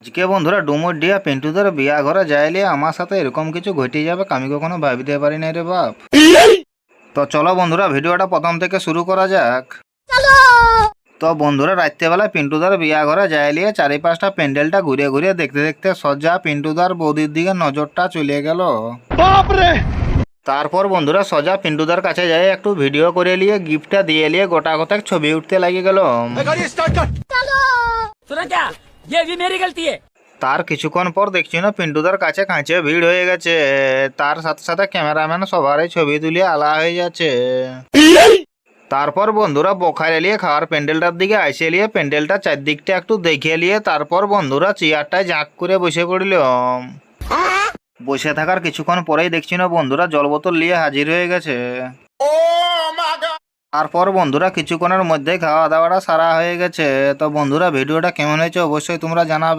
আজকে বন্ধুরা ডুমুর ডিয়া পিন্টুদের বিয়া ঘরে যাইলে আমার সাথে এরকম কিছু ঘটে যাবে আমি কখনো ভাবিতে পারি না রে বাপ। তো চলো বন্ধুরা ভিডিওটা প্রথম থেকে শুরু করা যাক। তো বন্ধুরা রাত্রেবেলা পিন্টুদার বিয়া ঘরে যাইলিয়ে চারিপাশটা প্যান্ডেলটা ঘুরে ঘুরে দেখতে দেখতে সজ্জা পিন্টুদার বৌদির দিকে নজরটা চলে গেল। তারপর বন্ধুরা সজা পিন্টুদার কাছে যাই একটু ভিডিও করে নিয়ে গিফটটা দিয়ে নিয়ে গোটা গোটা ছবি উঠতে লাগিয়ে গেল। তার কিছুক্ষণ পর দেখছি না পিন্টুদার কাছে কাঁচে ভিড় হয়ে গেছে, তার সাথে সাথে ক্যামেরাম্যান সবারই ছবি তুলিয়ে আলা হয়ে যাচ্ছে। তারপর বন্ধুরা বোখারে নিয়ে খাওয়ার প্যান্ডেলটার দিকে আইসে নিয়ে প্যান্ডেলটা চারদিকটা একটু দেখে নিয়ে তারপর বন্ধুরা চেয়ারটায় ঝাঁক করে বসে পড়লাম। বসে থাকার কিছুক্ষণ পরেই দেখছি না বন্ধুরা জল বোতল নিয়ে হাজির হয়ে গেছে। তারপর বন্ধুরা কিছুক্ষণের মধ্যেই খাওয়া দাওয়াটা সারা হয়ে গেছে। তো বন্ধুরা ভিডিওটা কেমন হয়েছে অবশ্যই তোমরা জানাবে।